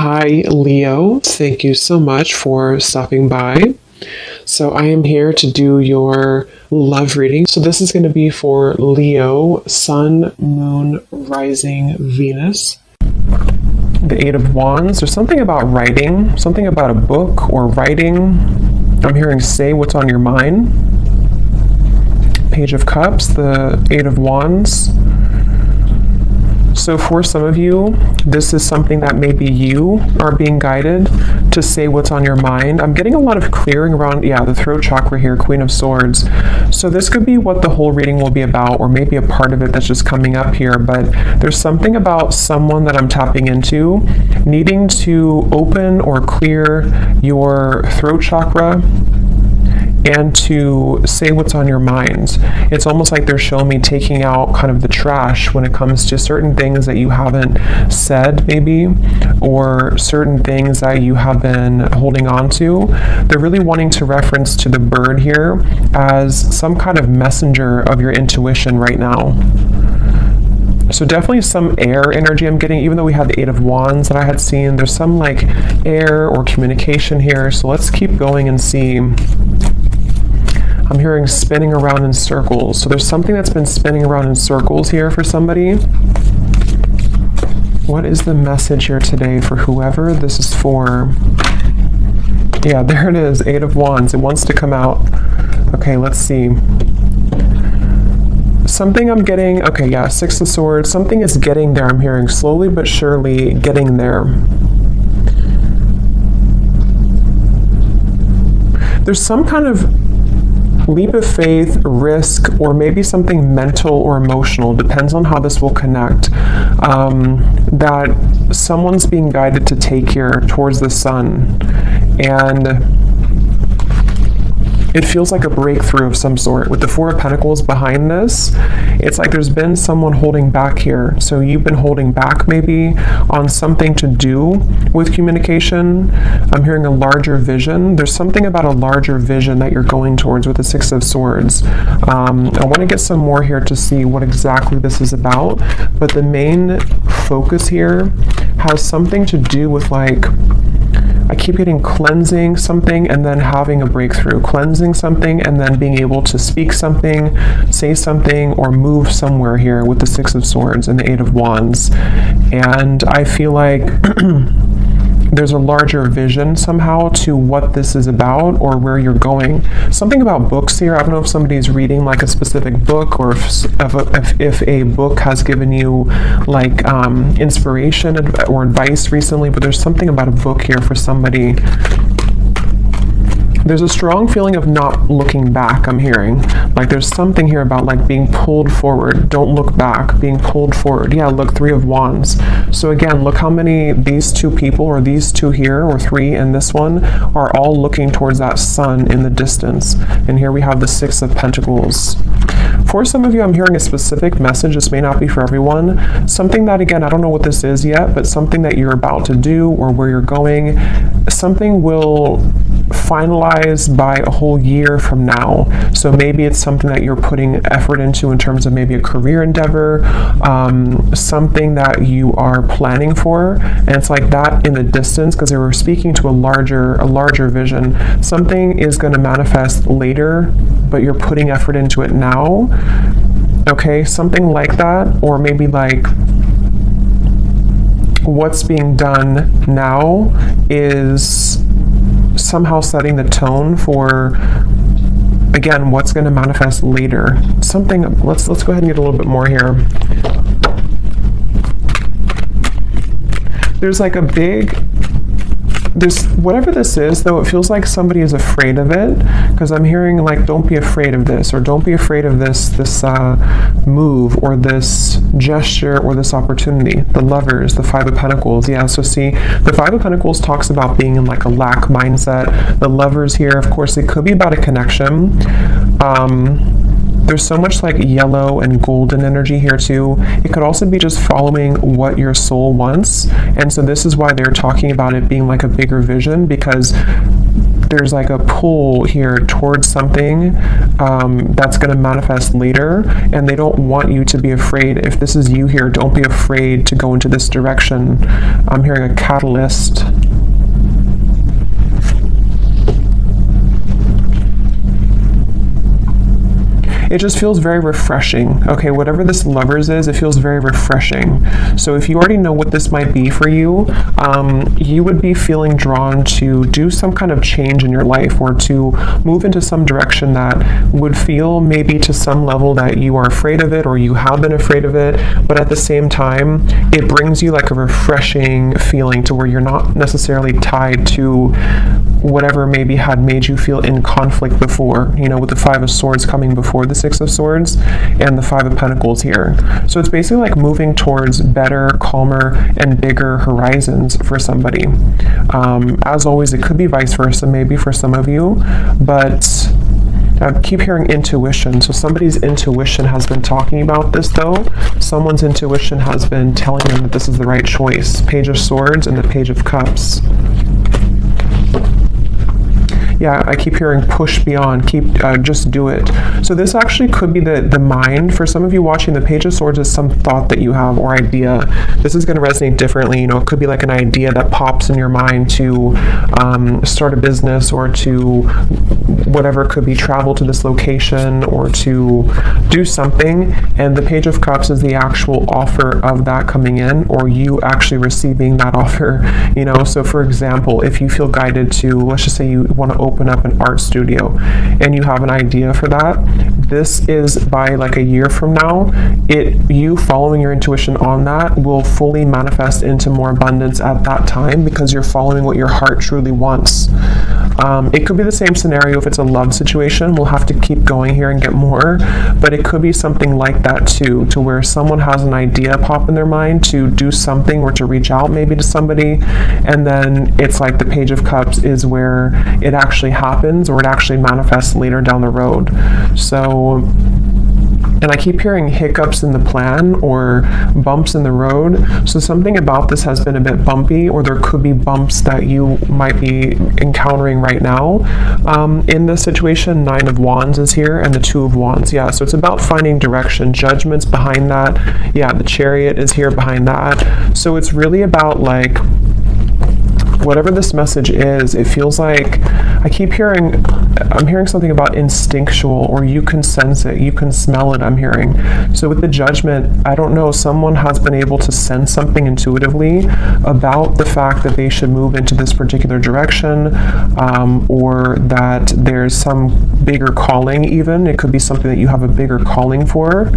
Hi, Leo. Thank you so much for stopping by. So, I am here to do your love reading. So, this is going to be for Leo, Sun, Moon, Rising, Venus. The Eight of Wands. There's something about writing, something about a book or writing. I'm hearing say what's on your mind. Page of Cups, the Eight of Wands. So for some of you, this is something that maybe you are being guided to say what's on your mind. I'm getting a lot of clearing around, the throat chakra here, Queen of Swords. So this could be what the whole reading will be about, or maybe a part of it that's just coming up here. But there's something about someone that I'm tapping into, needing to open or clear your throat chakra and to say what's on your mind. It's almost like they're showing me taking out kind of the trash when it comes to certain things that you haven't said maybe, or certain things that you have been holding on to. They're really wanting to reference to the bird here as some kind of messenger of your intuition right now. So definitely some air energy I'm getting, even though we had the Eight of Wands that I had seen. There's some like air or communication here. So let's keep going and see. I'm hearing spinning around in circles. So there's something that's been spinning around in circles here for somebody. What is the message here today for whoever this is for? Yeah, there it is, Eight of Wands. It wants to come out. Okay, let's see. Something I'm getting, Six of Swords. Something is getting there, I'm hearing, slowly but surely getting there. There's some kind of leap of faith, risk, or maybe something mental or emotional, depends on how this will connect, that someone's being guided to take here towards the sun. And it feels like a breakthrough of some sort. With the Four of Pentacles behind this, it's like there's been someone holding back here. So you've been holding back maybe on something to do with communication. I'm hearing a larger vision. There's something about a larger vision that you're going towards with the Six of Swords. I want to get some more here to see what exactly this is about. But the main focus here has something to do with I keep getting cleansing something and then having a breakthrough, cleansing something and then being able to speak something, say something, or move somewhere here with the Six of Swords and the Eight of Wands. And I feel like there's a larger vision somehow to what this is about or where you're going. Something about books here. I don't know if somebody's reading like a specific book, or if a book has given you inspiration or advice recently, but there's something about a book here for somebody. There's a strong feeling of not looking back, I'm hearing. There's something here about being pulled forward. Don't look back, being pulled forward. Yeah, look, Three of Wands. So again, look how many these two people, or these two here, or three in this one, are all looking towards that sun in the distance. And here we have the Six of Pentacles. For some of you, I'm hearing a specific message. This may not be for everyone. Something that, again, I don't know what this is yet, but something that you're about to do or where you're going. Something will finalize by a whole year from now. So maybe it's something that you're putting effort into in terms of maybe a career endeavor, something that you are planning for, and it's like that in the distance, because they were speaking to a larger vision. Something is going to manifest later, but you're putting effort into it now. Okay, something like that, or maybe what's being done now is somehow setting the tone for, again, what's going to manifest later. Something, let's go ahead and get a little bit more here. There's whatever this is, though, it feels like somebody is afraid of it, because I'm hearing don't be afraid of this, or don't be afraid of this move, or this gesture, or this opportunity. The Lovers, the Five of Pentacles. Yeah, so see, the Five of Pentacles talks about being in a lack mindset. The Lovers here, of course, it could be about a connection. There's so much yellow and golden energy here too. It could also be just following what your soul wants. And so this is why they're talking about it being a bigger vision, because there's like a pull here towards something that's going to manifest later, and they don't want you to be afraid. If this is you here, don't be afraid to go into this direction. I'm hearing a catalyst. It just feels very refreshing. Okay, whatever this Lovers is, it feels very refreshing. So if you already know what this might be for you, you would be feeling drawn to do some kind of change in your life, or to move into some direction that would feel maybe to some level that you are afraid of it, or you have been afraid of it, but at the same time, it brings you like a refreshing feeling to where you're not necessarily tied to whatever maybe had made you feel in conflict before, you know, with the Five of Swords coming before the Six of Swords and the Five of Pentacles here. So it's basically like moving towards better, calmer, and bigger horizons for somebody. As always, it could be vice versa, maybe for some of you, but I keep hearing intuition. So somebody's intuition has been talking about this, though. Someone's intuition has been telling them that this is the right choice. Page of Swords and the Page of Cups. Yeah, I keep hearing push beyond, just do it. So this actually could be the mind. For some of you watching, the Page of Swords is some thought that you have or idea. This is going to resonate differently. You know, it could be like an idea that pops in your mind to start a business, or to whatever, it could be travel to this location, or to do something. And the Page of Cups is the actual offer of that coming in, or you actually receiving that offer. You know, so for example, if you feel guided to, let's just say you want to open up an art studio and you have an idea for that, this is by like a year from now, you following your intuition on that will fully manifest into more abundance at that time, because you're following what your heart truly wants. It could be the same scenario if it's a love situation. We'll have to keep going here and get more, but it could be something like that too, to where someone has an idea pop in their mind to do something, or to reach out maybe to somebody, and then it's like the Page of Cups is where it actually happens, or it actually manifests later down the road. So, and I keep hearing hiccups in the plan, or bumps in the road. So something about this has been a bit bumpy, or there could be bumps that you might be encountering right now. In this situation, Nine of Wands is here, and the Two of Wands. Yeah, so it's about finding direction. Judgment's behind that. Yeah, the Chariot is here behind that. So it's really about like, whatever this message is, it feels like, I'm hearing something about instinctual, or you can sense it, you can smell it, I'm hearing. So with the Judgment, I don't know, someone has been able to sense something intuitively about the fact that they should move into this particular direction, or that there's some bigger calling even. It could be something that you have a bigger calling for.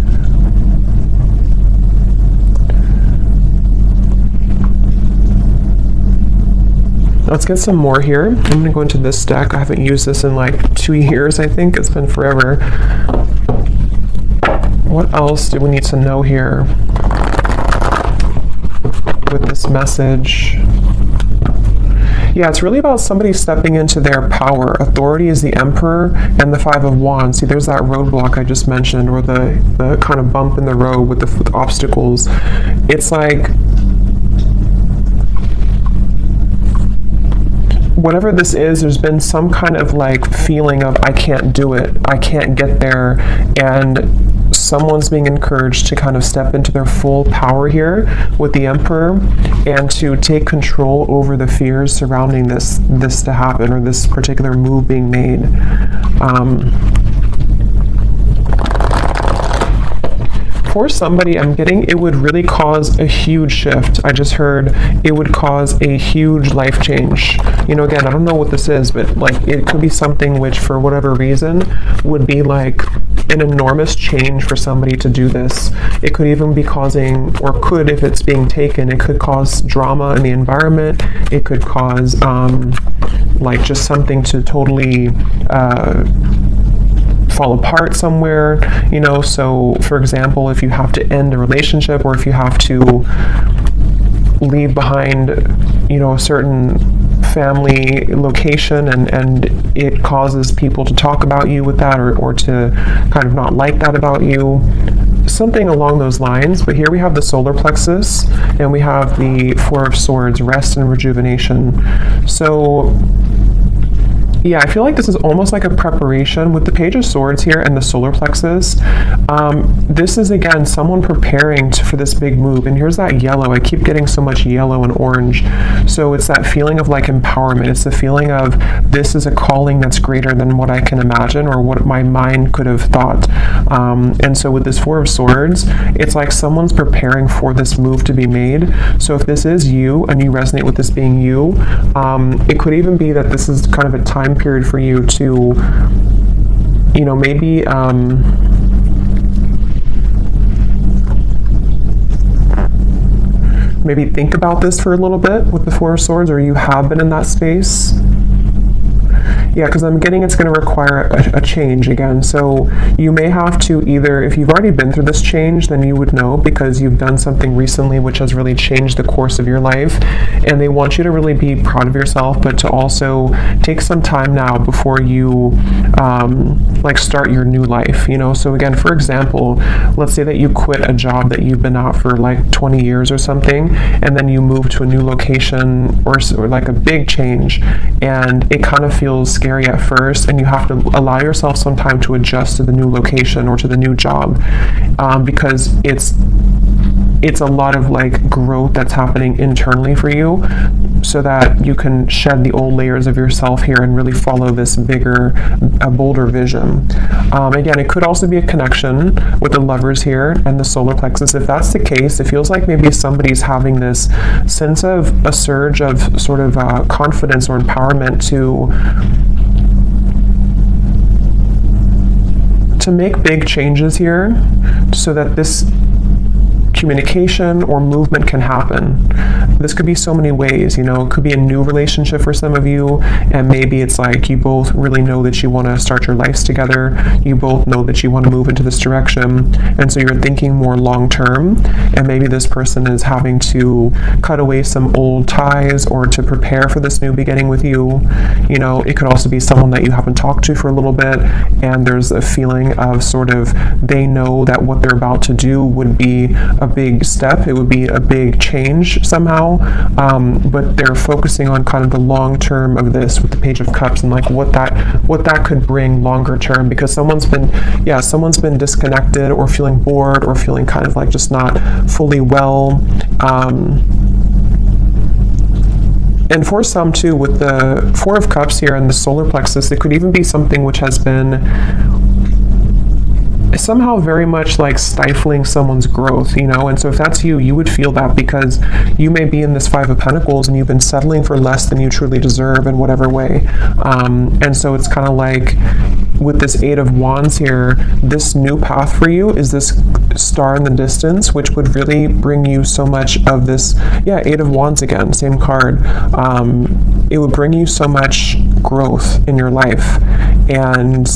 Let's get some more here. I'm going to go into this deck. I haven't used this in like 2 years, I think. It's been forever. What else do we need to know here with this message? Yeah, it's really about somebody stepping into their power. Authority is the Emperor and the Five of Wands. See, there's that roadblock I just mentioned, or the kind of bump in the road with the obstacles. It's like, whatever this is, there's been some kind of like feeling of, I can't do it, I can't get there, and someone's being encouraged to kind of step into their full power here with the Emperor, and to take control over the fears surrounding this to happen, or this particular move being made. For somebody, I'm getting it would really cause a huge shift. I just heard it would cause a huge life change. You know, again, I don't know what this is, but like it could be something which, for whatever reason, would be like an enormous change for somebody to do this. It could even be causing, or could, if it's being taken, it could cause drama in the environment. It could cause like just something to totally fall apart somewhere, you know. So for example, if you have to end a relationship, or if you have to leave behind, you know, a certain family location, and it causes people to talk about you with that, or to kind of not like that about you, something along those lines. But here we have the solar plexus, and we have the Four of Swords, rest and rejuvenation. So Yeah, I feel like this is almost like a preparation with the Page of Swords here and the solar plexus. This is, again, someone preparing for this big move. And here's that yellow. I keep getting so much yellow and orange. So it's that feeling of like empowerment. It's the feeling of this is a calling that's greater than what I can imagine or what my mind could have thought. And so with this Four of Swords, it's like someone's preparing for this move to be made. So if this is you and you resonate with this being you, it could even be that this is kind of a time period for you to, you know, maybe maybe think about this for a little bit with the Four of Swords, or you have been in that space. Yeah, because I'm getting it's going to require a change again. So you may have to either, if you've already been through this change, then you would know because you've done something recently which has really changed the course of your life. And they want you to really be proud of yourself, but to also take some time now before you like start your new life, you know? So again, for example, let's say that you quit a job that you've been at for like 20 years or something, and then you move to a new location or like a big change, and it kind of feels scary at first, and you have to allow yourself some time to adjust to the new location or to the new job, because it's a lot of like growth that's happening internally for you, so that you can shed the old layers of yourself here and really follow this bigger, bolder vision. Again, it could also be a connection with the Lovers here and the solar plexus. If that's the case, it feels like maybe somebody's having this sense of a surge of sort of confidence or empowerment to make big changes here so that this communication or movement can happen. This could be so many ways, you know. It could be a new relationship for some of you, and maybe it's like you both really know that you want to start your lives together. You both know that you want to move into this direction, and so you're thinking more long term, and maybe this person is having to cut away some old ties or to prepare for this new beginning with you. You know, it could also be someone that you haven't talked to for a little bit, and there's a feeling of sort of they know that what they're about to do would be a big step. It would be a big change somehow, but they're focusing on kind of the long term of this with the Page of Cups and like what that could bring longer term, because someone's been disconnected or feeling bored or feeling kind of like just not fully well. And for some too, with the Four of Cups here and the solar plexus, it could even be something which has been somehow very much like stifling someone's growth, you know. And so if that's you, you would feel that, because you may be in this Five of Pentacles and you've been settling for less than you truly deserve in whatever way. And so it's kind of like with this Eight of Wands here, this new path for you is this star in the distance, which would really bring you so much of this, Eight of Wands again, same card. It would bring you so much growth in your life. And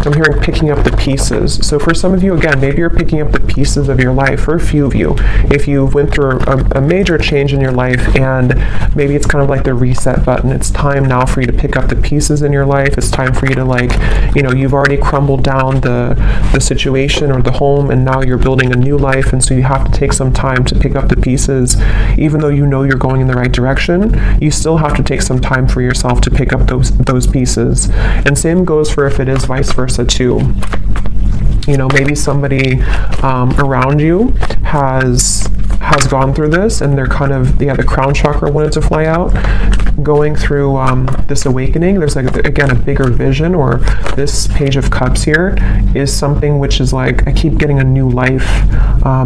I'm hearing picking up the pieces. So for some of you, again, maybe you're picking up the pieces of your life. For a few of you, if you went through a major change in your life, and maybe it's kind of like the reset button, it's time now for you to pick up the pieces in your life. It's time for you to, like, you know, you've already crumbled down the situation or the home, and now you're building a new life, and so you have to take some time to pick up the pieces. Even though you know you're going in the right direction, you still have to take some time for yourself to pick up those pieces. And same goes for if it is vice versa too. You know, maybe somebody around you has gone through this, and they're kind of, the crown chakra wanted to fly out, going through this awakening. There's, like, again, a bigger vision, or this Page of Cups here is something which is like, I keep getting a new life.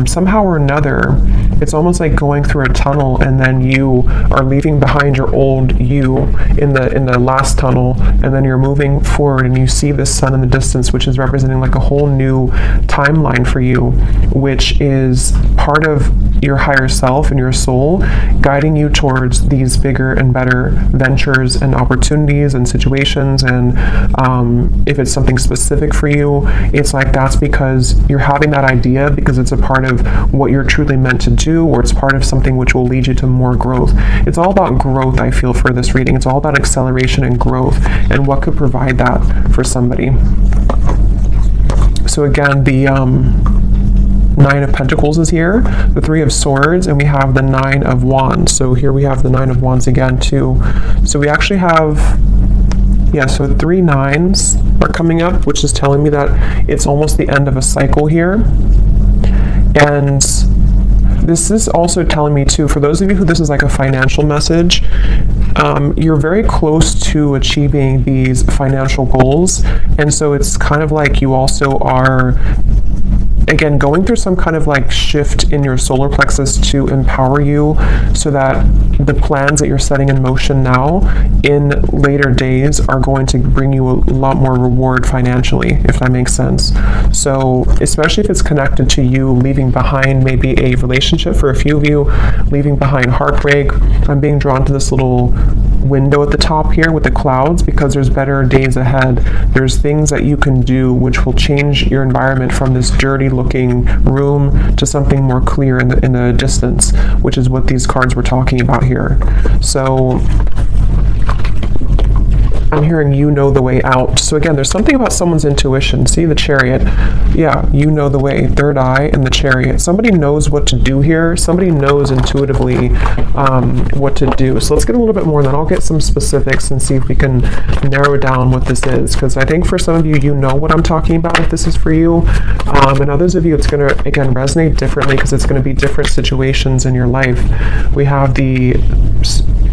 Somehow or another, it's almost like going through a tunnel, and then you are leaving behind your old you in the last tunnel, and then you're moving forward, and you see this sun in the distance, which is representing like a whole new timeline for you, which is part of your higher self and your soul guiding you towards these bigger and better ventures and opportunities and situations. And if it's something specific for you, it's like that's because you're having that idea because it's a part of what you're truly meant to do, or it's part of something which will lead you to more growth. It's all about growth, I feel, for this reading. It's all about acceleration and growth, and what could provide that for somebody. So again, Nine of Pentacles is here, the Three of Swords, and we have the Nine of Wands. So here we have the Nine of Wands again too. So we actually have, yeah, so 3 nines are coming up, which is telling me that it's almost the end of a cycle here. And this is also telling me too, for those of you who this is like a financial message, you're very close to achieving these financial goals. And so it's kind of like you also are, again, going through some kind of like shift in your solar plexus to empower you so that the plans that you're setting in motion now in later days are going to bring you a lot more reward financially, if that makes sense. So especially if it's connected to you leaving behind maybe a relationship, for a few of you, leaving behind heartbreak. I'm being drawn to this little window at the top here with the clouds because there's better days ahead. There's things that you can do which will change your environment from this dirty looking room to something more clear in the distance, which is what these cards were talking about here. So I'm hearing you know the way out. So again, there's something about someone's intuition. See the Chariot. Yeah, you know the way. Third eye and the Chariot. Somebody knows what to do here. Somebody knows intuitively what to do. So let's get a little bit more, and then I'll get some specifics and see if we can narrow down what this is. Because I think for some of you, you know what I'm talking about if this is for you. And others of you, it's going to, again, resonate differently because it's going to be different situations in your life. We have the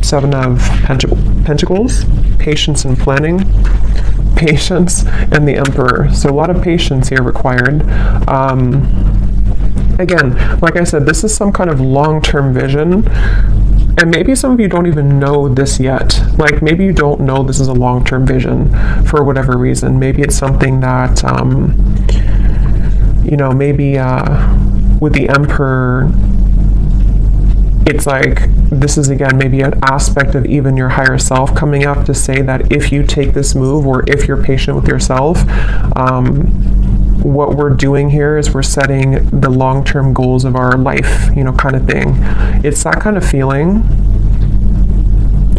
Seven of Pentacles, patience and planning, patience, and the Emperor. So a lot of patience here required. Again, like I said, this is some kind of long-term vision. And maybe some of you don't even know this yet. Like maybe you don't know this is a long-term vision for whatever reason. Maybe it's something that, you know, maybe with the Emperor, it's like this is again maybe an aspect of even your higher self coming up to say that if you take this move or if you're patient with yourself, what we're doing here is we're setting the long-term goals of our life, you know, kind of thing. It's that kind of feeling.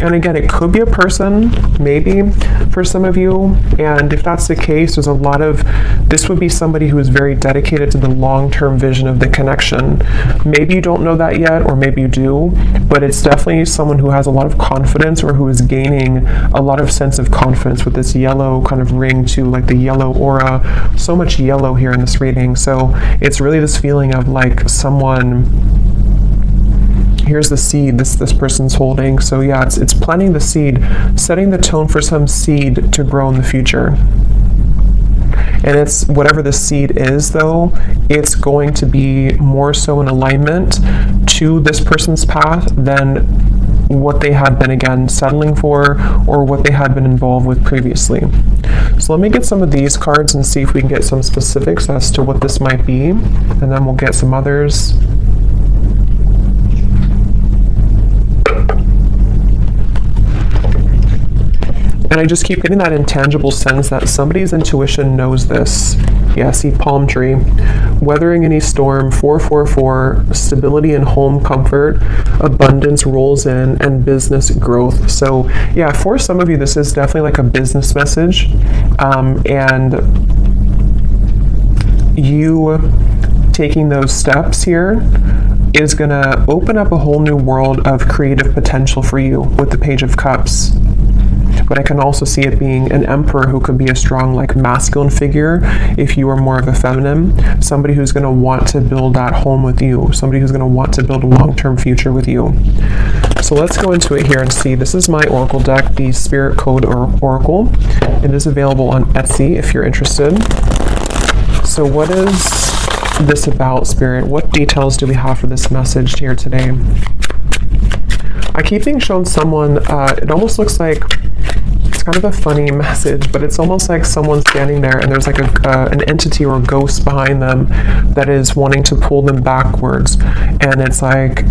And again, it could be a person, maybe, for some of you. And if that's the case, there's a lot of, this would be somebody who is very dedicated to the long-term vision of the connection. Maybe you don't know that yet, or maybe you do, but it's definitely someone who has a lot of confidence or who is gaining a lot of sense of confidence with this yellow kind of ring too, like the yellow aura. So much yellow here in this reading. So it's really this feeling of like someone, here's the seed this person's holding. So yeah, it's planting the seed, setting the tone for some seed to grow in the future. And it's whatever the seed is though, it's going to be more so in alignment to this person's path than what they had been, again, settling for or what they had been involved with previously. So let me get some of these cards and see if we can get some specifics as to what this might be, and then we'll get some others. And I just keep getting that intangible sense that somebody's intuition knows this. Yeah, see palm tree. Weathering any storm, 444, stability and home comfort, abundance rolls in, and business growth. So yeah, for some of you, this is definitely like a business message. And you taking those steps here is going to open up a whole new world of creative potential for you with the Page of Cups. But I can also see it being an Emperor who could be a strong, like, masculine figure if you are more of a feminine. Somebody who's going to want to build that home with you. Somebody who's going to want to build a long-term future with you. So let's go into it here and see. This is my Oracle deck, the Spirit Code Oracle. It is available on Etsy if you're interested. So what is this about, Spirit? What details do we have for this message here today? I keep being shown someone, it almost looks like, it's kind of a funny message, but it's almost like someone standing there and there's like an entity or a ghost behind them that is wanting to pull them backwards. And it's like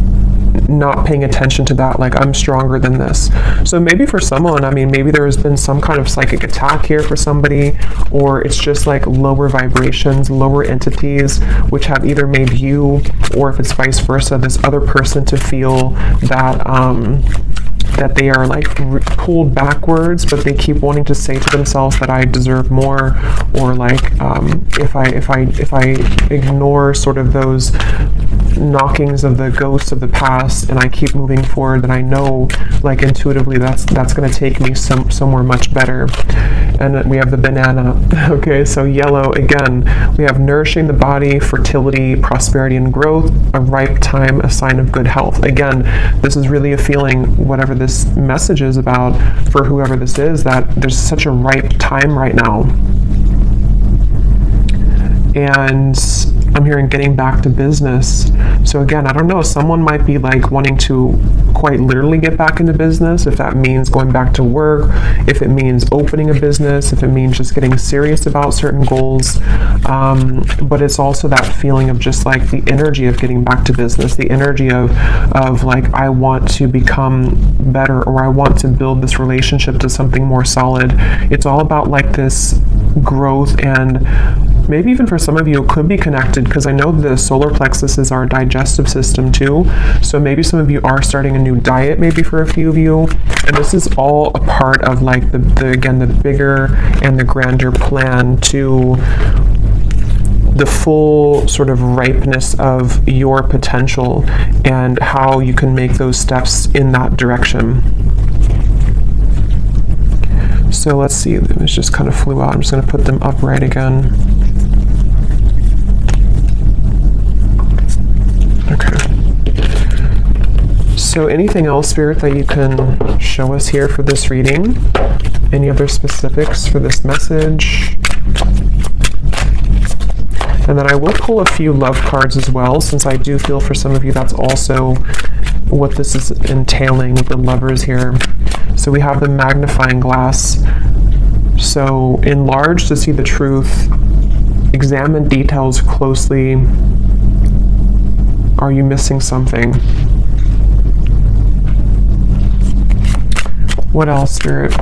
not paying attention to that, like, I'm stronger than this. So maybe for someone, I mean, maybe there has been some kind of psychic attack here for somebody, or it's just like lower vibrations, lower entities, which have either made you, or if it's vice versa, this other person to feel that that they are like pulled backwards, but they keep wanting to say to themselves that I deserve more, or like if I ignore sort of those knockings of the ghosts of the past and I keep moving forward, then I know like intuitively that's going to take me somewhere much better. And we have the banana. Okay, so yellow again, we have nourishing the body, fertility, prosperity and growth, a ripe time, a sign of good health. Again, this is really a feeling, whatever this message is about for whoever this is, that there's such a ripe time right now. And I'm hearing getting back to business. So again, I don't know, someone might be like wanting to quite literally get back into business, if that means going back to work, if it means opening a business, if it means just getting serious about certain goals. But it's also that feeling of just like the energy of getting back to business, the energy of like, I want to become better, or I want to build this relationship to something more solid. It's all about like this growth, and maybe even for some of you it could be connected, because I know the solar plexus is our digestive system too. So maybe some of you are starting a new diet, maybe for a few of you, and this is all a part of like the bigger and the grander plan to the full sort of ripeness of your potential and how you can make those steps in that direction. So let's see, it just kind of flew out. I'm just going to put them upright again. Okay. So anything else, Spirit, that you can show us here for this reading? Any other specifics for this message? And then I will pull a few love cards as well, since I do feel for some of you that's also what this is entailing with the lovers here. So we have the magnifying glass. So enlarge to see the truth. Examine details closely. Are you missing something? What else, Spirit?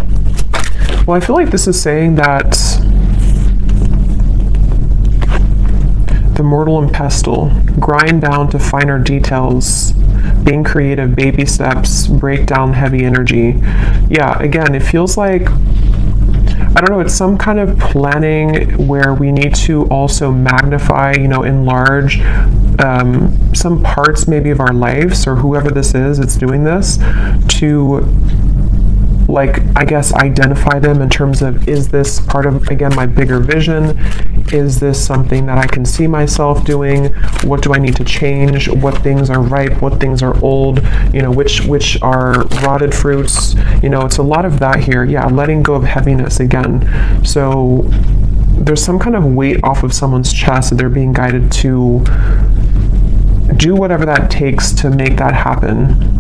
Well, I feel like this is saying that the mortal and pestle, grind down to finer details, being creative, baby steps, break down heavy energy. Yeah, again, it feels like, I don't know, it's some kind of planning where we need to also magnify, enlarge some parts maybe of our lives, or whoever this is that's doing this, to like, I guess, identify them in terms of, is this part of, again, my bigger vision? Is this something that I can see myself doing? What do I need to change? What things are ripe? What things are old? Which are rotted fruits? It's a lot of that here. Yeah, letting go of heaviness again. So there's some kind of weight off of someone's chest that they're being guided to do whatever that takes to make that happen.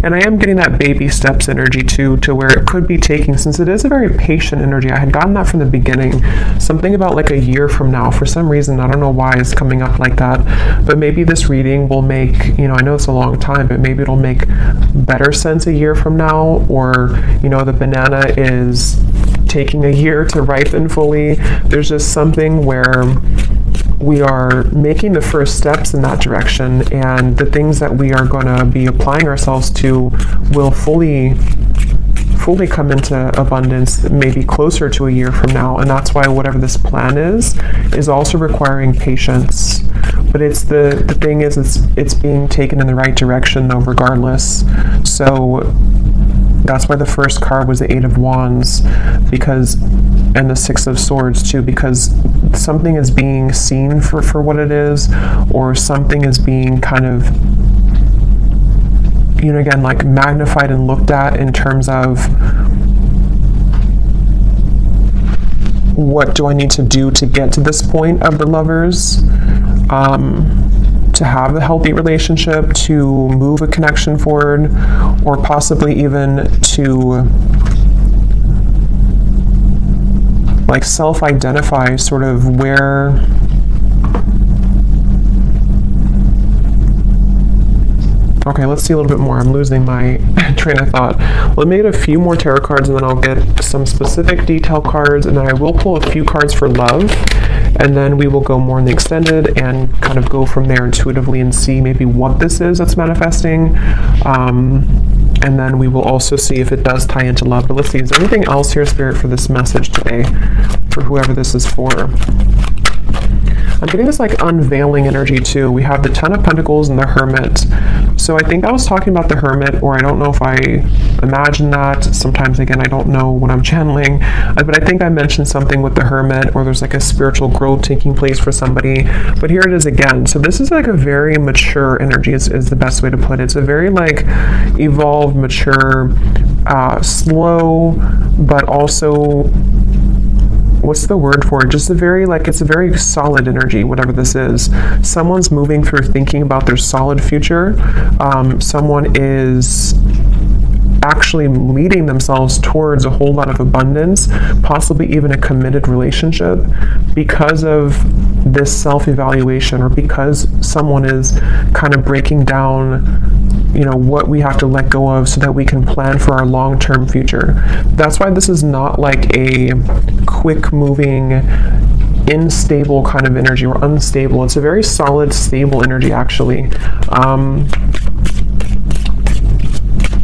And I am getting that baby steps energy too, to where it could be taking, since it is a very patient energy. I had gotten that from the beginning, something about like a year from now. For some reason, I don't know why it's coming up like that, but maybe this reading will make, I know it's a long time, but maybe it'll make better sense a year from now. Or, the banana is taking a year to ripen fully. There's just something where we are making the first steps in that direction, and the things that we are going to be applying ourselves to will fully come into abundance maybe closer to a year from now. And that's why whatever this plan is also requiring patience. But it's the thing is, it's being taken in the right direction though, regardless. So that's why the first card was the Eight of Wands, and the Six of Swords too, because something is being seen for what it is, or something is being kind of, again, like magnified and looked at in terms of, what do I need to do to get to this point of the lovers? To have a healthy relationship, to move a connection forward, or possibly even to like self-identify sort of where okay, let's see a little bit more. I'm losing my train of thought. Let me get a few more tarot cards, and then I'll get some specific detail cards, and then I will pull a few cards for love, and then we will go more in the extended and kind of go from there intuitively and see maybe what this is that's manifesting. And then we will also see if it does tie into love. But let's see, is there anything else here, Spirit, for this message today, for whoever this is for? I'm getting this like unveiling energy too. We have the Ten of Pentacles and the Hermit. So I think I was talking about the Hermit, or I don't know if I imagine that. Sometimes, again, I don't know what I'm channeling. But I think I mentioned something with the Hermit, or there's like a spiritual growth taking place for somebody. But here it is again. So this is like a very mature energy is the best way to put it. It's a very like evolved, mature, slow, but also, what's the word for it? Just a very, like, it's a very solid energy, whatever this is. Someone's moving through thinking about their solid future. Someone is actually leading themselves towards a whole lot of abundance, possibly even a committed relationship, because of this self-evaluation, or because someone is kind of breaking down, you know, what we have to let go of so that we can plan for our long-term future. That's why this is not like a quick moving, unstable kind of energy, or unstable. It's a very solid, stable energy, actually.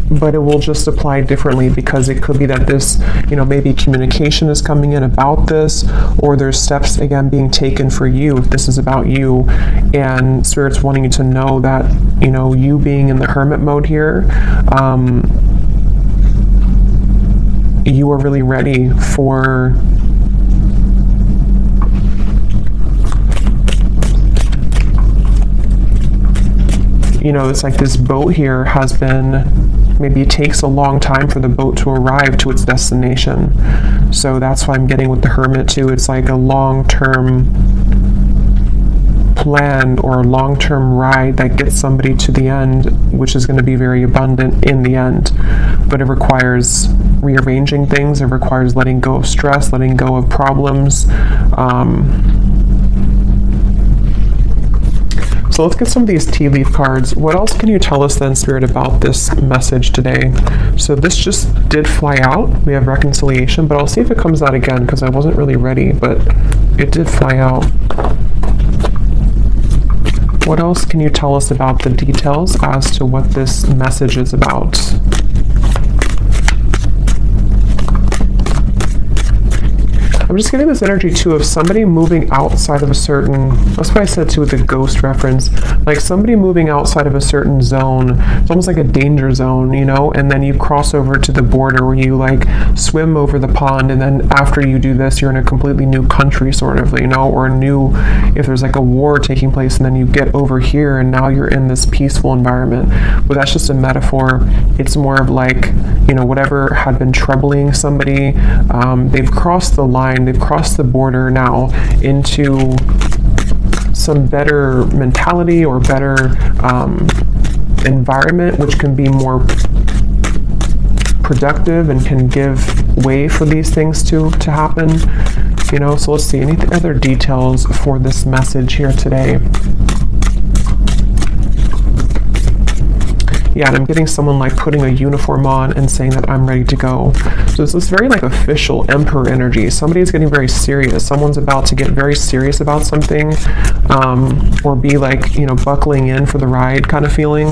But it will just apply differently, because it could be that this, you know, maybe communication is coming in about this, or there's steps, again, being taken for you if this is about you, and Spirit's wanting you to know that, you know, you being in the Hermit mode here, you are really ready for you know, it's like this boat here has been, maybe it takes a long time for the boat to arrive to its destination. So that's why I'm getting with the Hermit too. It's like a long-term plan, or a long-term ride that gets somebody to the end, which is going to be very abundant in the end. But it requires rearranging things. It requires letting go of stress, letting go of problems. So let's get some of these tea leaf cards. What else can you tell us then, Spirit, about this message today? So this just did fly out. We have reconciliation, but I'll see if it comes out again, because I wasn't really ready, but it did fly out. What else can you tell us about the details as to what this message is about? I'm just getting this energy too of somebody moving outside of a certain, that's why I said too with the ghost reference, like somebody moving outside of a certain zone. It's almost like a danger zone, you know, and then you cross over to the border where you like swim over the pond, and then after you do this, you're in a completely new country sort of, you know, or a new, if there's like a war taking place, and then you get over here and now you're in this peaceful environment. But that's just a metaphor. It's more of like, you know, whatever had been troubling somebody, they've crossed the line, they've crossed the border now into some better mentality, or better environment, which can be more productive and can give way for these things to happen, you know. So let's see, any other details for this message here today? Yeah, and I'm getting someone like putting a uniform on and saying that I'm ready to go. So it's this very like official emperor energy. Somebody's getting very serious. Someone's about to get very serious about something, or be like, you know, buckling in for the ride kind of feeling.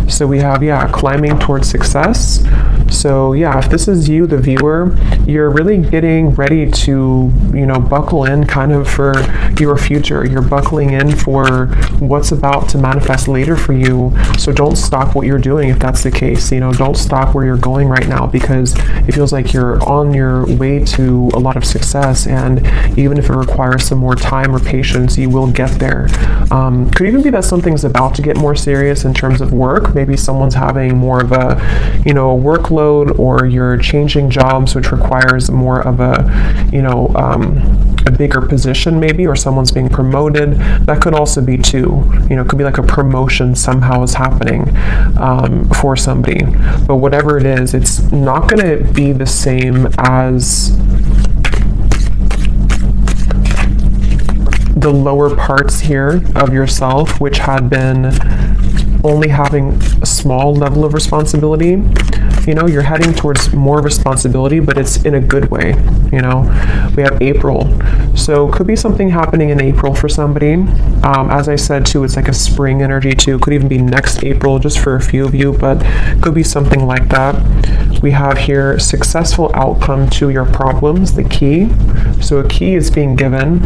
So we have, yeah, climbing towards success. So yeah, if this is you, the viewer, you're really getting ready to, you know, buckle in kind of for your future. You're buckling in for what's about to manifest later for you. So don't stop what you're doing if that's the case. You know, don't stop where you're going right now, because it feels like you're on your way to a lot of success, and even if it requires some more time or patience, you will get there. Could even be that something's about to get more serious in terms of work. Maybe someone's having more of a, you know, workload, or you're changing jobs, which requires more of a, you know, a bigger position maybe, or someone's being promoted. That could also be too, you know, it could be like a promotion somehow is happening for somebody. But whatever it is, it's not going to be the same as the lower parts here of yourself, which had been only having a small level of responsibility. You know, you're heading towards more responsibility, but it's in a good way. You know, we have April. So could be something happening in April for somebody. As I said too, it's like a spring energy too. Could even be next April just for a few of you, but could be something like that. We have here successful outcome to your problems, the key. So a key is being given.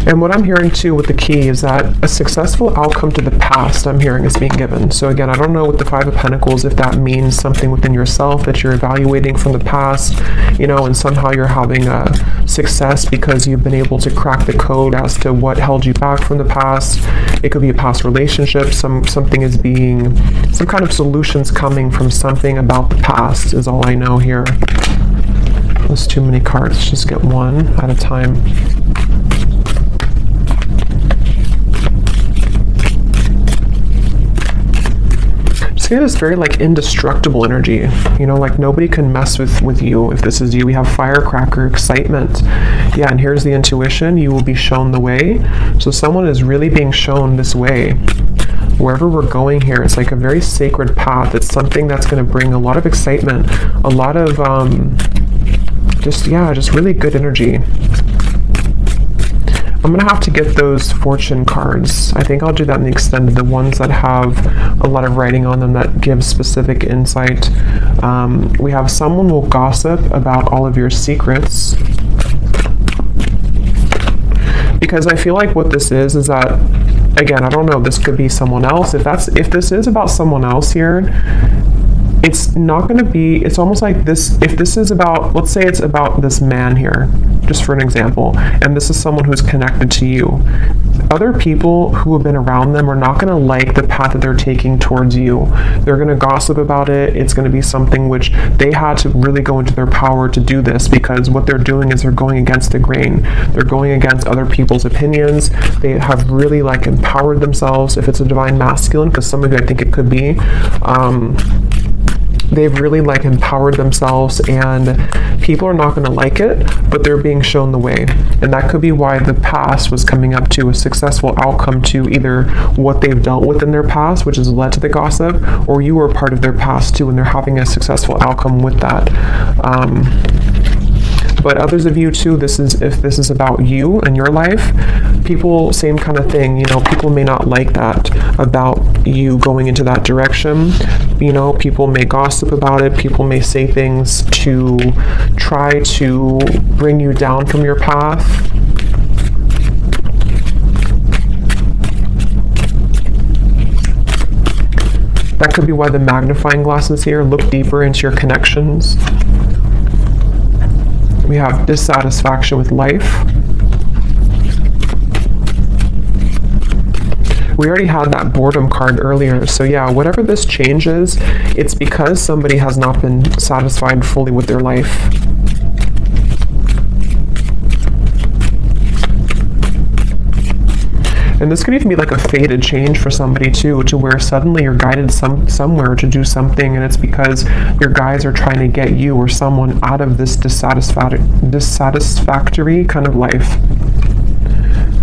And what I'm hearing too with the key is that a successful outcome to the past, I'm hearing, is being given. So again, I don't know with the Five of Pentacles if that means something within yourself that you're evaluating from the past, you know, and somehow you're having a success because you've been able to crack the code as to what held you back from the past. It could be a past relationship. Something is being, some kind of solutions coming from something about the past is all I know here. There's too many cards. Just get one at a time. Yeah, it's very like indestructible energy, you know, like nobody can mess with you. If this is you, we have firecracker, excitement. Yeah, and here's the intuition. You will be shown the way. So someone is really being shown this way. Wherever we're going here, it's like a very sacred path. It's something that's going to bring a lot of excitement, a lot of just really good energy. I'm going to have to get those fortune cards. I think I'll do that in the extended, the ones that have a lot of writing on them that give specific insight. We have someone will gossip about all of your secrets. Because I feel like what this is that, again, I don't know, this could be someone else. If this is about someone else here, it's not going to be, it's almost like this, if this is about, let's say it's about this man here, just for an example, and this is someone who's connected to you. Other people who have been around them are not going to like the path that they're taking towards you. They're going to gossip about it. It's going to be something which they had to really go into their power to do this, because what they're doing is they're going against the grain. They're going against other people's opinions. They have really like empowered themselves, if it's a divine masculine, because some of you I think it could be. They've really like empowered themselves, and people are not going to like it, but they're being shown the way. And that could be why the past was coming up to a successful outcome to either what they've dealt with in their past, which has led to the gossip, or you were part of their past too, and they're having a successful outcome with that. But others of you too, if this is about you and your life, people, same kind of thing, you know, people may not like that about you going into that direction. You know, people may gossip about it. People may say things to try to bring you down from your path. That could be why the magnifying glass is here. Look deeper into your connections. We have dissatisfaction with life. We already had that boredom card earlier. So yeah, whatever this changes, it's because somebody has not been satisfied fully with their life. And this could even be like a fated change for somebody too, to where suddenly you're guided somewhere to do something, and it's because your guides are trying to get you or someone out of this dissatisfactory kind of life.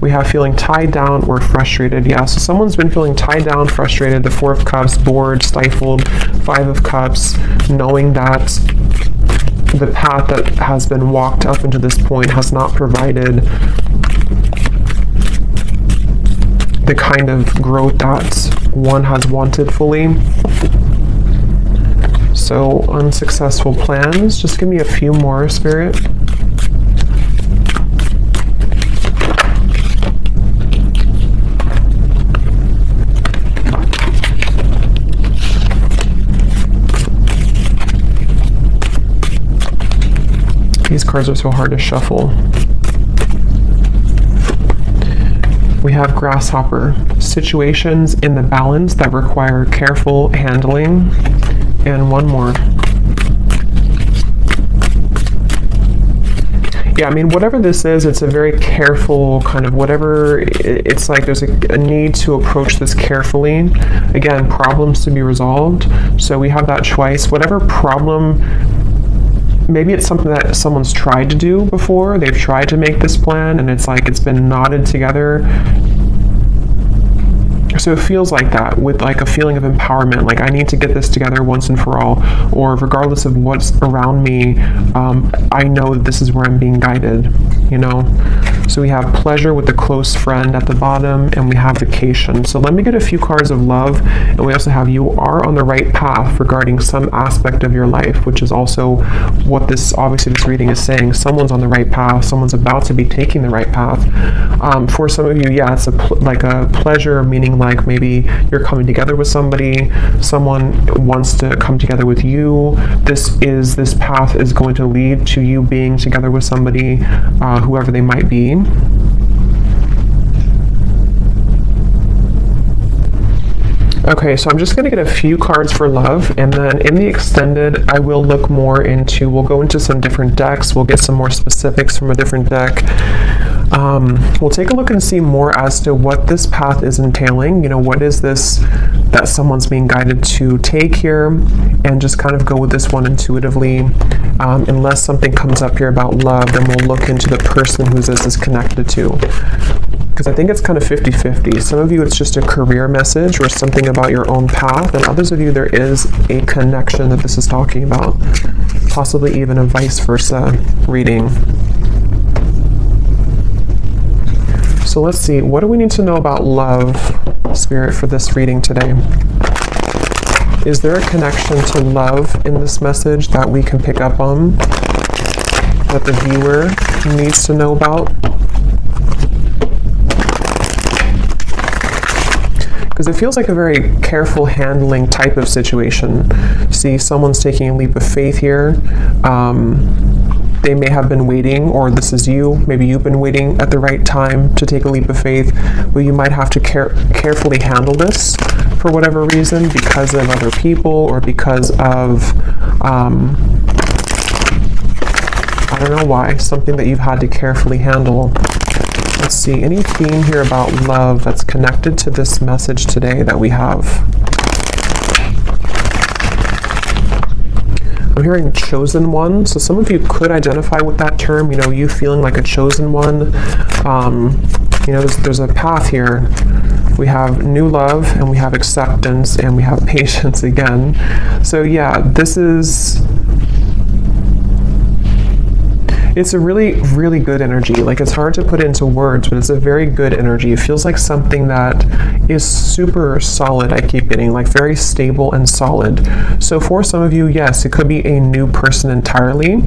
We have feeling tied down or frustrated. Yeah, so someone's been feeling tied down, frustrated. The Four of Cups, bored, stifled. Five of Cups, knowing that the path that has been walked up into this point has not provided the kind of growth that one has wanted fully. So unsuccessful plans. Just give me a few more, Spirit. These cards are so hard to shuffle. We have Grasshopper, situations in the balance that require careful handling, and one more. Yeah, I mean, whatever this is, it's a very careful kind of whatever, it's like there's a need to approach this carefully. Again, problems to be resolved. So we have that twice. Whatever problem maybe it's something that someone's tried to do before. They've tried to make this plan, and it's like it's been knotted together. So it feels like that, with like a feeling of empowerment, like I need to get this together once and for all, or regardless of what's around me, I know that this is where I'm being guided, you know? So we have pleasure with the close friend at the bottom, and we have vacation. So let me get a few cards of love, and we also have you are on the right path regarding some aspect of your life, which is also what this, obviously this reading is saying. Someone's on the right path, someone's about to be taking the right path. For some of you, yeah, it's like a pleasure, meaning like maybe you're coming together with somebody, someone wants to come together with you. This path is going to lead to you being together with somebody, whoever they might be. Okay, so I'm just going to get a few cards for love, and then in the extended, I will look more into, we'll go into some different decks, we'll get some more specifics from a different deck. We'll take a look and see more as to what this path is entailing, you know, what is this that someone's being guided to take here, and just kind of go with this one intuitively. Unless something comes up here about love, then we'll look into the person who this is connected to. Because I think it's kind of 50-50. Some of you, it's just a career message or something about your own path, and others of you, there is a connection that this is talking about, possibly even a vice versa reading. So let's see, what do we need to know about love, Spirit, for this reading today? Is there a connection to love in this message that we can pick up on, that the viewer needs to know about? Because it feels like a very careful handling type of situation. See, someone's taking a leap of faith here. They may have been waiting, or this is you, maybe you've been waiting at the right time to take a leap of faith, but you might have to carefully handle this for whatever reason, because of other people, or because of, I don't know why, something that you've had to carefully handle. Let's see, any theme here about love that's connected to this message today that we have? I'm hearing chosen one, so some of you could identify with that term, you know, you feeling like a chosen one. You know, there's a path here. We have new love, and we have acceptance, and we have patience again. So yeah, this is... It's a really, really good energy. Like, it's hard to put into words, but it's a very good energy. It feels like something that is super solid, I keep getting, like very stable and solid. So for some of you, yes, it could be a new person entirely.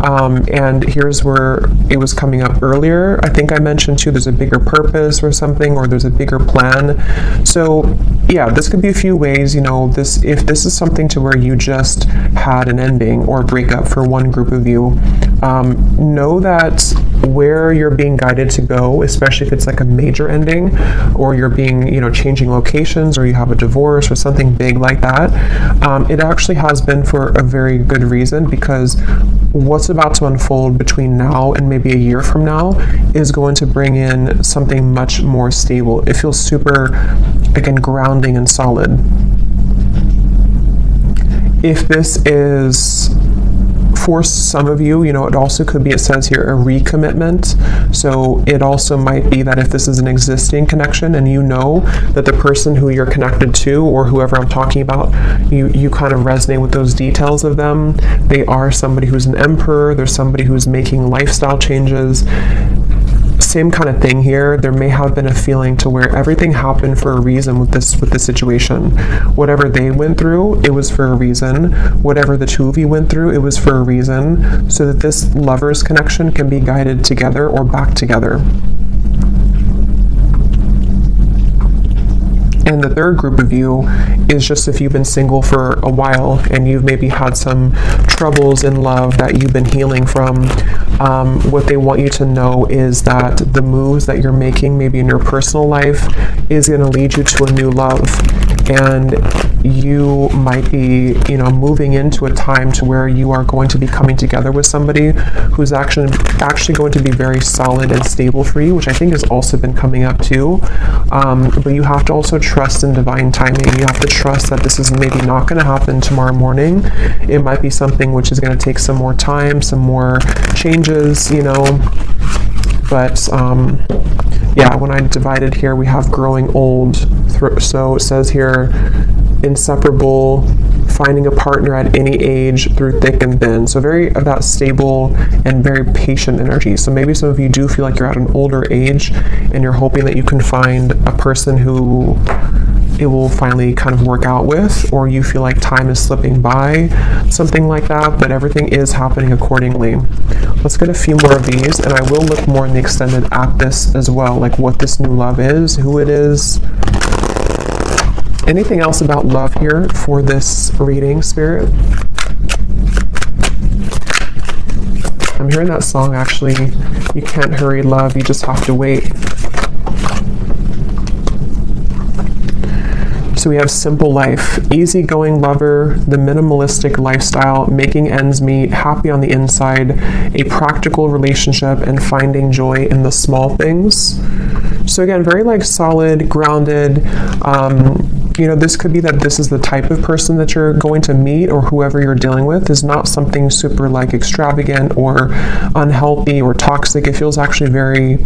And here's where it was coming up earlier. I think I mentioned too, there's a bigger purpose or something, or there's a bigger plan. So yeah, this could be a few ways, you know, if this is something to where you just had an ending or a breakup for one group of you, know that where you're being guided to go, especially if it's like a major ending, or you're being, you know, changing locations, or you have a divorce or something big like that, it actually has been for a very good reason, because what's about to unfold between now and maybe a year from now is going to bring in something much more stable. It feels super, again, grounding and solid. If this is... For some of you, you know, it also could be, it says here, a recommitment. So it also might be that if this is an existing connection, and you know that the person who you're connected to, or whoever I'm talking about, you kind of resonate with those details of them. They are somebody who's an emperor. There's somebody who's making lifestyle changes. Same kind of thing here. There may have been a feeling to where everything happened for a reason with this situation. Whatever they went through, it was for a reason. Whatever the two of you went through, it was for a reason, so that this lover's connection can be guided together or back together. And the third group of you is just if you've been single for a while and you've maybe had some troubles in love that you've been healing from. What they want you to know is that the moves that you're making maybe in your personal life is going to lead you to a new love. and you might be, moving into a time to where you are going to be coming together with somebody who's actually going to be very solid and stable for you, which I think has also been coming up too. But you have to also trust in divine timing. You have to trust that this is maybe not going to happen tomorrow morning. It might be something which is going to take some more time, some more changes, but yeah, when I divided here, we have growing old. So it says here, inseparable, finding a partner at any age through thick and thin. So very about stable and very patient energy. So maybe some of you do feel like you're at an older age and you're hoping that you can find a person who it will finally kind of work out with, or you feel like time is slipping by, something like that, but everything is happening accordingly. Let's get a few more of these, and I will look more in the extended at this as well, like what this new love is, who it is. Anything else about love here for this reading, Spirit? I'm hearing that song, actually. You can't hurry love, you just have to wait. So we have simple life, easygoing lover, the minimalistic lifestyle, making ends meet, happy on the inside, a practical relationship, and finding joy in the small things. So again, very like solid, grounded. This could be that this is the type of person that you're going to meet, or whoever you're dealing with is not something super like extravagant or unhealthy or toxic. It feels actually very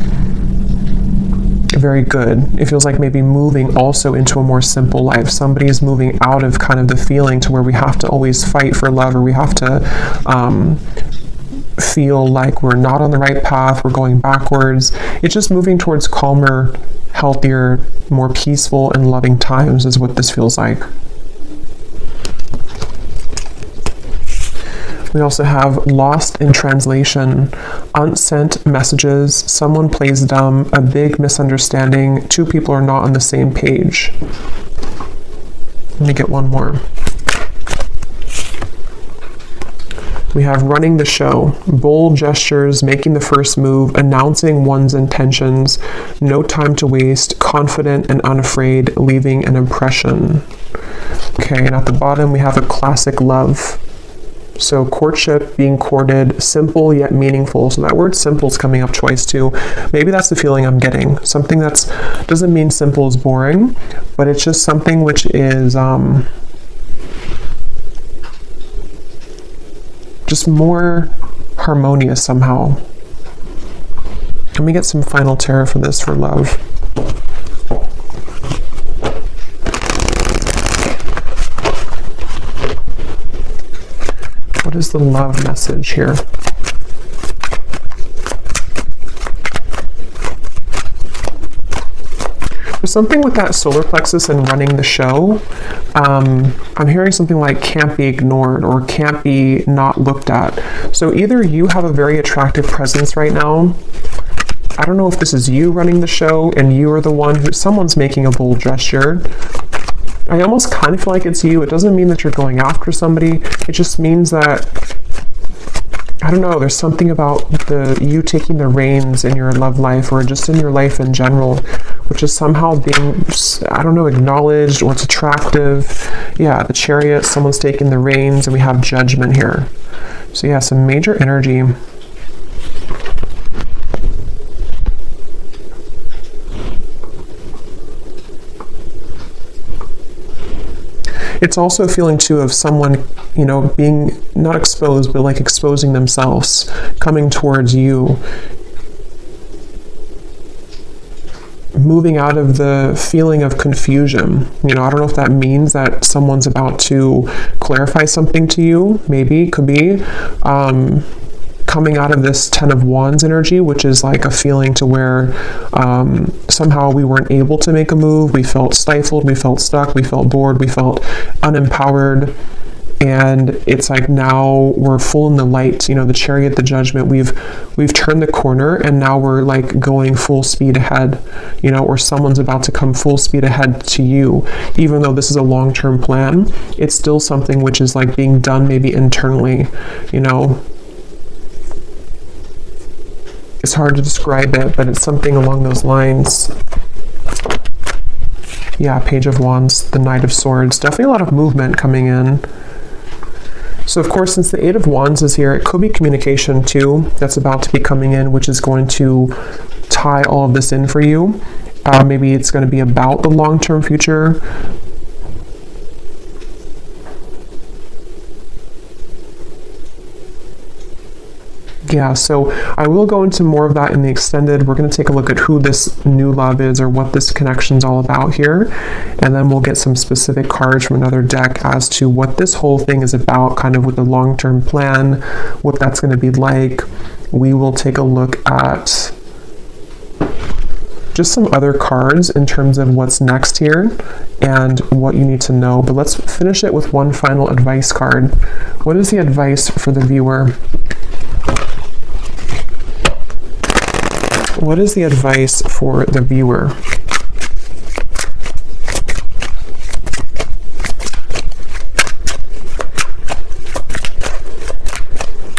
good. It feels like maybe moving also into a more simple life. Somebody is moving out of kind of the feeling to where we have to always fight for love, or we have to feel like we're not on the right path, we're going backwards. It's just moving towards calmer, healthier, more peaceful and loving times is what this feels like. We also have lost in translation, unsent messages, someone plays dumb, a big misunderstanding, two people are not on the same page. Let me get one more. We have running the show, bold gestures, making the first move, announcing one's intentions, no time to waste, confident and unafraid, leaving an impression. Okay, and at the bottom we have a classic love. So courtship, being courted, simple yet meaningful. So that word simple is coming up twice too. Maybe that's the feeling I'm getting. Something that's, doesn't mean simple is boring, but it's just something which is just more harmonious somehow. Let me get some final tarot for this for love. What is the love message here? There's something with that solar plexus and running the show. I'm hearing something like can't be ignored or can't be not looked at. So either you have a very attractive presence right now. I don't know if this is you running the show and you are the one who, someone's making a bold gesture. I almost kind of feel like it's you. It doesn't mean that you're going after somebody. It just means that, I don't know, there's something about you taking the reins in your love life or just in your life in general, which is somehow being, I don't know, acknowledged, or it's attractive. Yeah, the Chariot, someone's taking the reins, and we have Judgment here. So yeah, some major energy. It's also a feeling too of someone, being not exposed, but like exposing themselves, coming towards you, moving out of the feeling of confusion. I don't know if that means that someone's about to clarify something to you. Maybe, could be. Coming out of this Ten of Wands energy, which is like a feeling to where somehow we weren't able to make a move. We felt stifled, we felt stuck, we felt bored, we felt unempowered. And it's like now we're full in the light, the Chariot, the Judgment, we've turned the corner, and now we're like going full speed ahead, or someone's about to come full speed ahead to you. Even though this is a long-term plan, it's still something which is like being done maybe internally, It's hard to describe it, but it's something along those lines. Yeah, Page of Wands, the Knight of Swords. Definitely a lot of movement coming in. So of course, since the Eight of Wands is here, it could be communication too that's about to be coming in, which is going to tie all of this in for you. Maybe it's going to be about the long-term future. Yeah, so I will go into more of that in the extended. We're going to take a look at who this new love is or what this connection is all about here. And then we'll get some specific cards from another deck as to what this whole thing is about, kind of with the long-term plan, what that's going to be like. We will take a look at just some other cards in terms of what's next here and what you need to know. But let's finish it with one final advice card. What is the advice for the viewer? What is the advice for the viewer?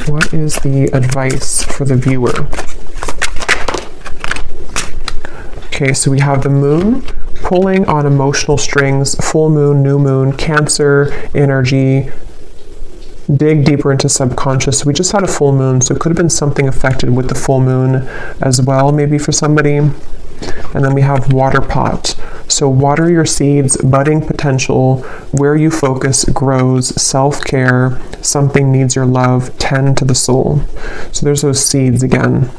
What is the advice for the viewer? Okay, so we have the moon pulling on emotional strings, full moon, new moon, Cancer energy, dig deeper into subconscious. So we just had a full moon, so it could have been something affected with the full moon as well, maybe for somebody. And then we have water pot. So water your seeds, budding potential, where you focus grows, self-care, something needs your love, tend to the soul. So there's those seeds again.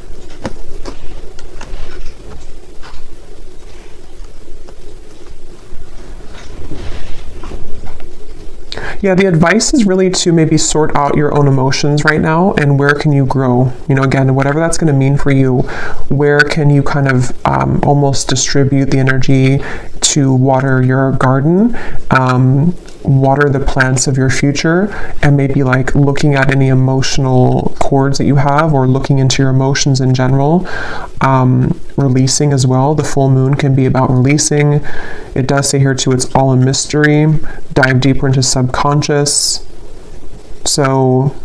Yeah, the advice is really to maybe sort out your own emotions right now and where can you grow? You know, again, whatever that's going to mean for you, where can you kind of almost distribute the energy to water your garden, water the plants of your future, and maybe like looking at any emotional cords that you have or looking into your emotions in general. Releasing as well. The full moon can be about releasing. It does say here too, it's all a mystery. Dive deeper into subconscious. So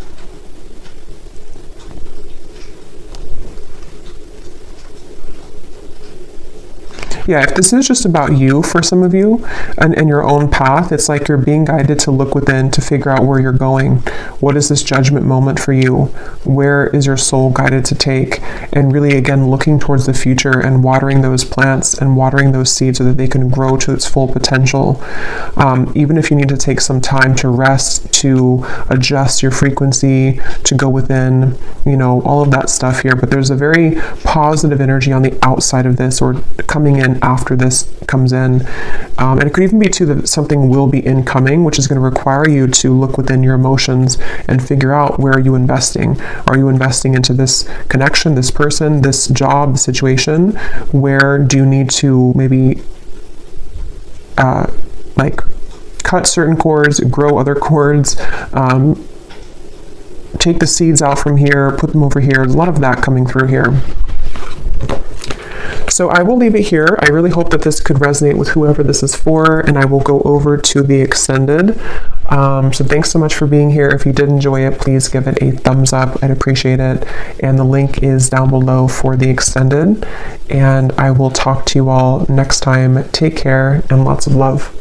yeah, if this is just about you for some of you and your own path, it's like you're being guided to look within to figure out where you're going. What is this judgment moment for you? Where is your soul guided to take? And really, again, looking towards the future and watering those plants and watering those seeds so that they can grow to its full potential. Even if you need to take some time to rest, to adjust your frequency, to go within, you know, all of that stuff here. But there's a very positive energy on the outside of this or coming in after this comes in. And it could even be too that something will be incoming, which is going to require you to look within your emotions and figure out, where are you investing? Are you investing into this connection, this person, this job, situation? Where do you need to maybe like cut certain cords, grow other cords, take the seeds out from here, put them over here? There's a lot of that coming through here. So I will leave it here. I really hope that this could resonate with whoever this is for, and I will go over to the extended. So thanks so much for being here. If you did enjoy it, please give it a thumbs up. I'd appreciate it. And the link is down below for the extended. And I will talk to you all next time. Take care and lots of love.